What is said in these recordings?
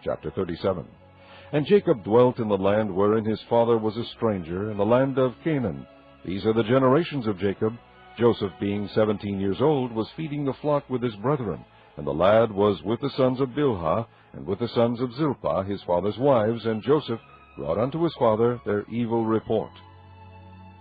Chapter 37. And Jacob dwelt in the land wherein his father was a stranger, in the land of Canaan. These are the generations of Jacob. Joseph, being 17 years old, was feeding the flock with his brethren, and the lad was with the sons of Bilhah, and with the sons of Zilpah, his father's wives, and Joseph brought unto his father their evil report.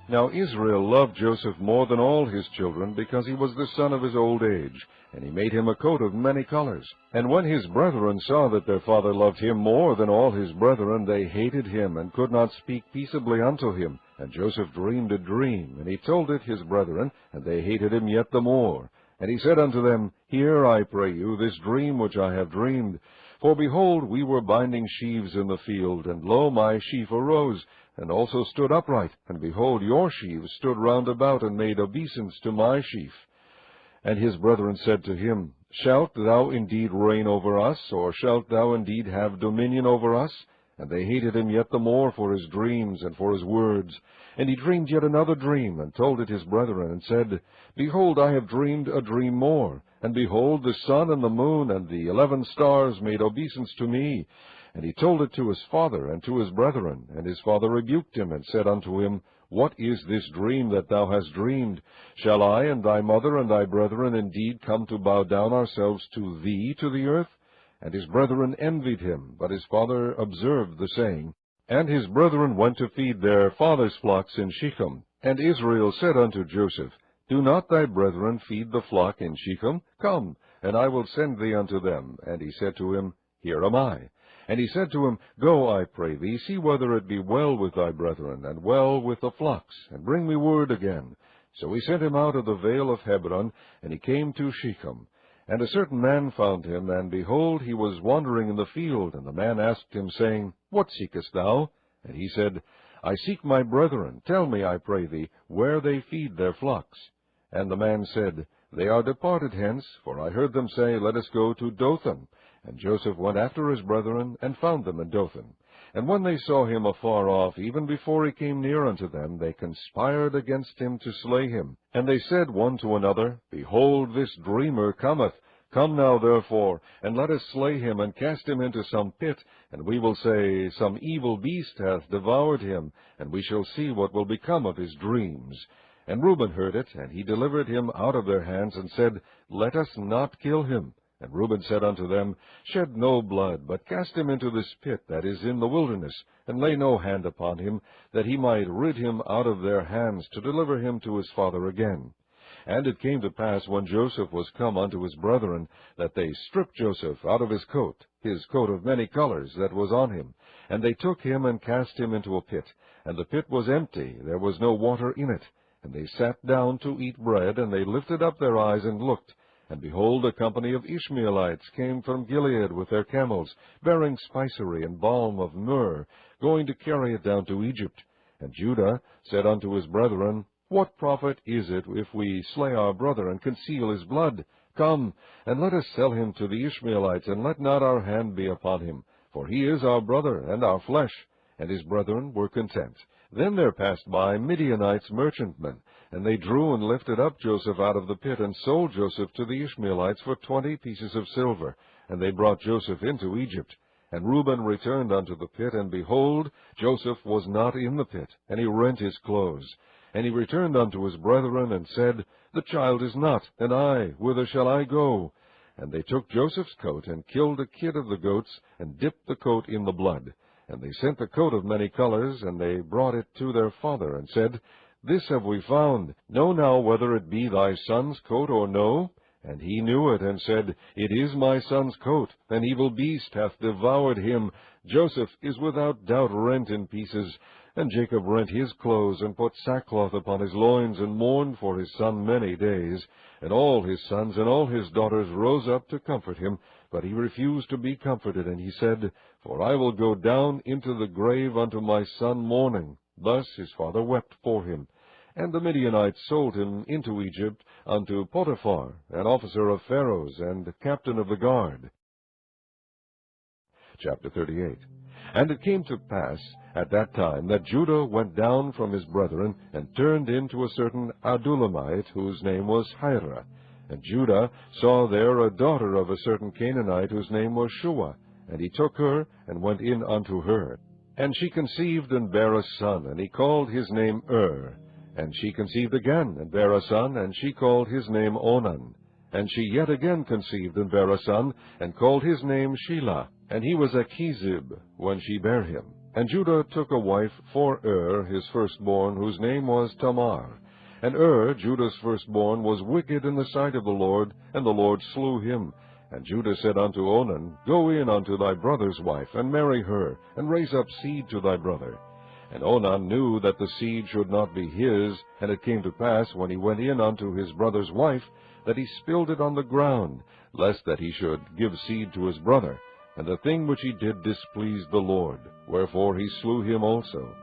Now Israel loved Joseph more than all his children, because he was the son of his old age, and he made him a coat of many colors. And when his brethren saw that their father loved him more than all his brethren, they hated him, and could not speak peaceably unto him. And Joseph dreamed a dream, and he told it his brethren, and they hated him yet the more. And he said unto them, Hear, I pray you, this dream which I have dreamed. For behold, we were binding sheaves in the field, and lo, my sheaf arose, and also stood upright, and behold, your sheaves stood round about, and made obeisance to my sheaf. And his brethren said to him, Shalt thou indeed reign over us, or shalt thou indeed have dominion over us? And they hated him yet the more for his dreams and for his words. And he dreamed yet another dream, and told it his brethren, and said, Behold, I have dreamed a dream more. And behold, the sun and the moon and the 11 stars made obeisance to me. And he told it to his father and to his brethren. And his father rebuked him, and said unto him, What is this dream that thou hast dreamed? Shall I and thy mother and thy brethren indeed come to bow down ourselves to thee to the earth? And his brethren envied him, but his father observed the saying. And his brethren went to feed their father's flocks in Shechem. And Israel said unto Joseph, Do not thy brethren feed the flock in Shechem? Come, and I will send thee unto them. And he said to him, Here am I. And he said to him, Go, I pray thee, see whether it be well with thy brethren, and well with the flocks, and bring me word again. So he sent him out of the vale of Hebron, and he came to Shechem. And a certain man found him, and behold, he was wandering in the field. And the man asked him, saying, What seekest thou? And he said, I seek my brethren. Tell me, I pray thee, where they feed their flocks. And the man said, They are departed hence, for I heard them say, Let us go to Dothan. And Joseph went after his brethren, and found them in Dothan. And when they saw him afar off, even before he came near unto them, they conspired against him to slay him. And they said one to another, Behold, this dreamer cometh. Come now, therefore, and let us slay him, and cast him into some pit, and we will say, Some evil beast hath devoured him, and we shall see what will become of his dreams. And Reuben heard it, and he delivered him out of their hands, and said, Let us not kill him. And Reuben said unto them, Shed no blood, but cast him into this pit that is in the wilderness, and lay no hand upon him, that he might rid him out of their hands, to deliver him to his father again. And it came to pass, when Joseph was come unto his brethren, that they stripped Joseph out of his coat of many colors that was on him. And they took him, and cast him into a pit. And the pit was empty, there was no water in it. And they sat down to eat bread, and they lifted up their eyes and looked. And behold, a company of Ishmaelites came from Gilead with their camels, bearing spicery and balm of myrrh, going to carry it down to Egypt. And Judah said unto his brethren, What profit is it if we slay our brother, and conceal his blood? Come, and let us sell him to the Ishmaelites, and let not our hand be upon him, for he is our brother and our flesh. And his brethren were content. Then there passed by Midianites merchantmen, and they drew and lifted up Joseph out of the pit, and sold Joseph to the Ishmaelites for 20 pieces of silver. And they brought Joseph into Egypt. And Reuben returned unto the pit, and behold, Joseph was not in the pit, and he rent his clothes. And he returned unto his brethren, and said, The child is not, and I, whither shall I go? And they took Joseph's coat, and killed a kid of the goats, and dipped the coat in the blood. And they sent the coat of many colors, and they brought it to their father, and said, This have we found. Know now whether it be thy son's coat or no? And he knew it, and said, It is my son's coat. An evil beast hath devoured him. Joseph is without doubt rent in pieces. And Jacob rent his clothes, and put sackcloth upon his loins, and mourned for his son many days. And all his sons and all his daughters rose up to comfort him. But he refused to be comforted, and he said, For I will go down into the grave unto my son mourning. Thus his father wept for him. And the Midianites sold him into Egypt unto Potiphar, an officer of Pharaoh's, and captain of the guard. Chapter 38. And it came to pass at that time that Judah went down from his brethren, and turned into a certain Adullamite, whose name was Hira. And Judah saw there a daughter of a certain Canaanite, whose name was Shua. And he took her, and went in unto her. And she conceived, and bare a son, and he called his name And she conceived again, and bare a son, and she called his name Onan. And she yet again conceived, and bare a son, and called his name Shelah. And he was AKJV when she bare him. And Judah took a wife for his firstborn, whose name was Tamar. And Judah's firstborn, was wicked in the sight of the Lord, and the Lord slew him. And Judah said unto Onan, Go in unto thy brother's wife, and marry her, and raise up seed to thy brother. And Onan knew that the seed should not be his, and it came to pass, when he went in unto his brother's wife, that he spilled it on the ground, lest that he should give seed to his brother. And the thing which he did displeased the Lord, wherefore he slew him also.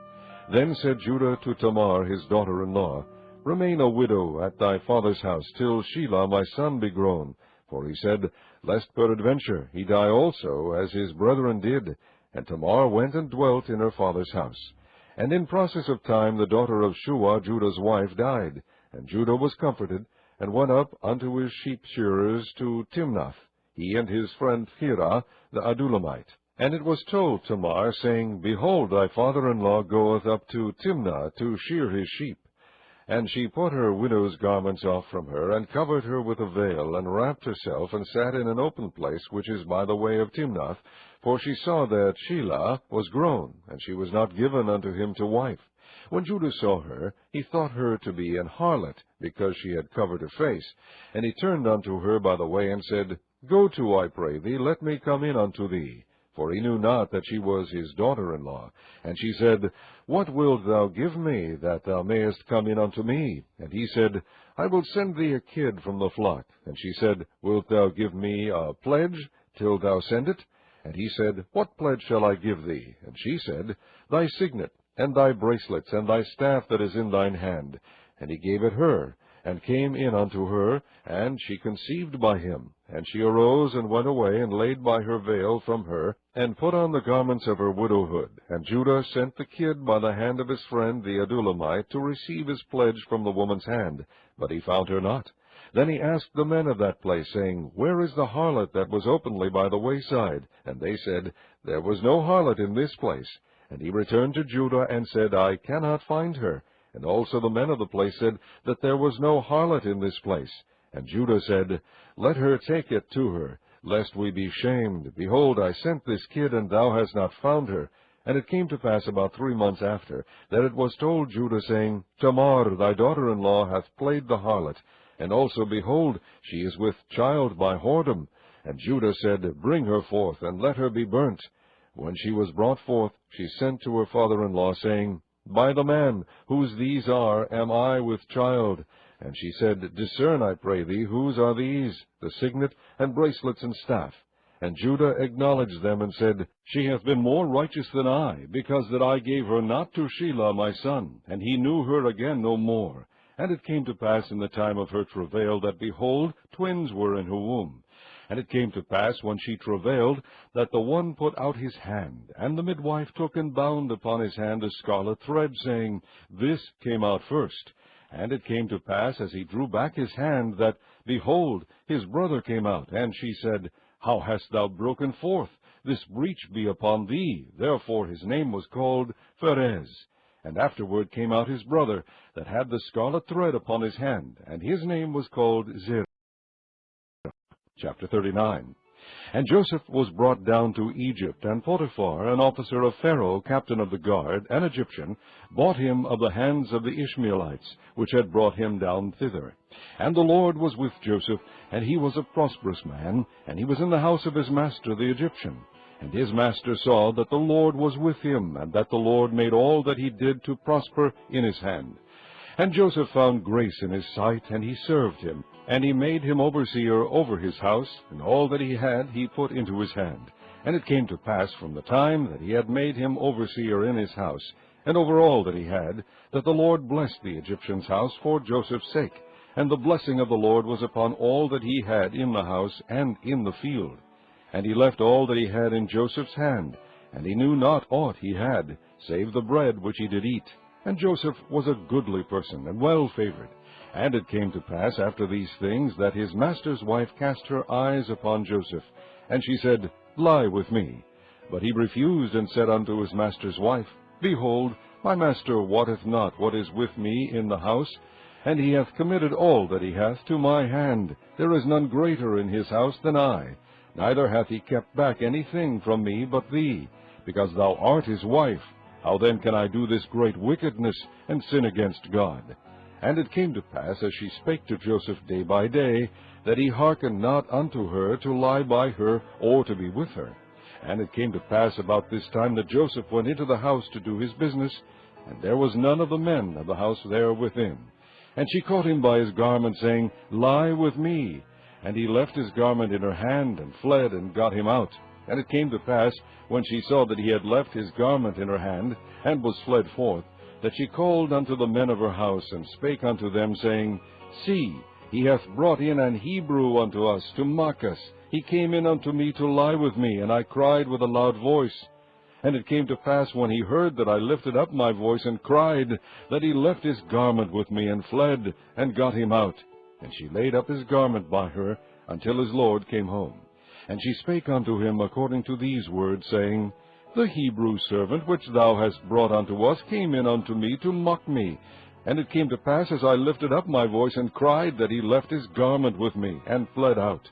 Then said Judah to Tamar his daughter-in-law, Remain a widow at thy father's house, till Shelah my son be grown. For he said, Lest peradventure he die also, as his brethren did. And Tamar went and dwelt in her father's house. And in process of time the daughter of Shua, Judah's wife, died. And Judah was comforted, and went up unto his sheep-shearers to Timnath, he and his friend Hirah the Adullamite. And it was told Tamar, saying, Behold, thy father-in-law goeth up to Timnah to shear his sheep. And she put her widow's garments off from her, and covered her with a veil, and wrapped herself, and sat in an open place, which is by the way of Timnath, for she saw that Shelah was grown, and she was not given unto him to wife. When Judah saw her, he thought her to be an harlot, because she had covered her face. And he turned unto her by the way, and said, Go to, I pray thee, let me come in unto thee. For he knew not that she was his daughter-in-law. And she said, What wilt thou give me, that thou mayest come in unto me? And he said, I will send thee a kid from the flock. And she said, Wilt thou give me a pledge till thou send it? And he said, What pledge shall I give thee? And she said, Thy signet, and thy bracelets, and thy staff that is in thine hand. And he gave it her, and came in unto her, and she conceived by him. And she arose, and went away, and laid by her veil from her, and put on the garments of her widowhood. And Judah sent the kid by the hand of his friend the Adullamite to receive his pledge from the woman's hand, but he found her not. Then he asked the men of that place, saying, Where is the harlot that was openly by the wayside? And they said, There was no harlot in this place. And he returned to Judah, and said, I cannot find her. And also the men of the place said, that there was no harlot in this place. And Judah said, Let her take it to her, lest we be shamed. Behold, I sent this kid, and thou hast not found her. And it came to pass about 3 months after, that it was told Judah, saying, Tamar, thy daughter-in-law, hath played the harlot. And also, behold, she is with child by whoredom. And Judah said, Bring her forth, and let her be burnt. When she was brought forth, she sent to her father-in-law, saying, By the man, whose these are, am I with child. And she said, Discern, I pray thee, whose are these, the signet, and bracelets, and staff. And Judah acknowledged them, and said, She hath been more righteous than I, because that I gave her not to Shelah my son, and he knew her again no more. And it came to pass in the time of her travail, that, behold, twins were in her womb. And it came to pass, when she travailed, that the one put out his hand, and the midwife took and bound upon his hand a scarlet thread, saying, This came out first. And it came to pass, as he drew back his hand, that, behold, his brother came out. And she said, How hast thou broken forth? This breach be upon thee. Therefore his name was called Pharez. And afterward came out his brother, that had the scarlet thread upon his hand, and his name was called Zerah. Chapter 39. And Joseph was brought down to Egypt, and Potiphar, an officer of Pharaoh, captain of the guard, an Egyptian, bought him of the hands of the Ishmaelites, which had brought him down thither. And the Lord was with Joseph, and he was a prosperous man, and he was in the house of his master the Egyptian. And his master saw that the Lord was with him, and that the Lord made all that he did to prosper in his hand. And Joseph found grace in his sight, and he served him. And he made him overseer over his house, and all that he had he put into his hand. And it came to pass from the time that he had made him overseer in his house, and over all that he had, that the Lord blessed the Egyptian's house for Joseph's sake. And the blessing of the Lord was upon all that he had in the house and in the field. And he left all that he had in Joseph's hand, and he knew not aught he had, save the bread which he did eat. And Joseph was a goodly person, and well favored. And it came to pass after these things, that his master's wife cast her eyes upon Joseph. And she said, lie with me. But he refused, and said unto his master's wife, Behold, my master wotteth not what is with me in the house, and he hath committed all that he hath to my hand. There is none greater in his house than I, neither hath he kept back anything from me but thee, because thou art his wife. How then can I do this great wickedness, and sin against God? And it came to pass, as she spake to Joseph day by day, that he hearkened not unto her to lie by her, or to be with her. And it came to pass about this time that Joseph went into the house to do his business, and there was none of the men of the house there within. And she caught him by his garment, saying, Lie with me. And he left his garment in her hand, and fled, and got him out. And it came to pass, when she saw that he had left his garment in her hand, and was fled forth, that she called unto the men of her house, and spake unto them, saying, See, he hath brought in an Hebrew unto us, to mock us. He came in unto me to lie with me, and I cried with a loud voice. And it came to pass, when he heard that I lifted up my voice and cried, that he left his garment with me, and fled, and got him out. And she laid up his garment by her, until his lord came home. And she spake unto him according to these words, saying, The Hebrew servant which thou hast brought unto us came in unto me to mock me. And it came to pass, as I lifted up my voice and cried, that he left his garment with me, and fled out.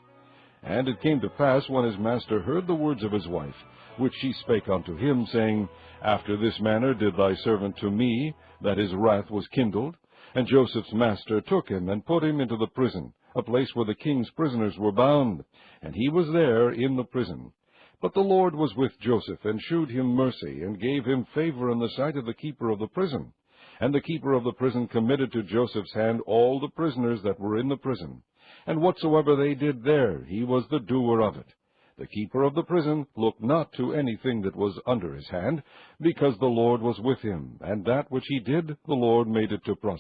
And it came to pass, when his master heard the words of his wife, which she spake unto him, saying, After this manner did thy servant to me, that his wrath was kindled. And Joseph's master took him, and put him into the prison, a place where the king's prisoners were bound, and he was there in the prison. But the Lord was with Joseph, and shewed him mercy, and gave him favor in the sight of the keeper of the prison. And the keeper of the prison committed to Joseph's hand all the prisoners that were in the prison. And whatsoever they did there, he was the doer of it. The keeper of the prison looked not to anything that was under his hand, because the Lord was with him, and that which he did, the Lord made it to prosper.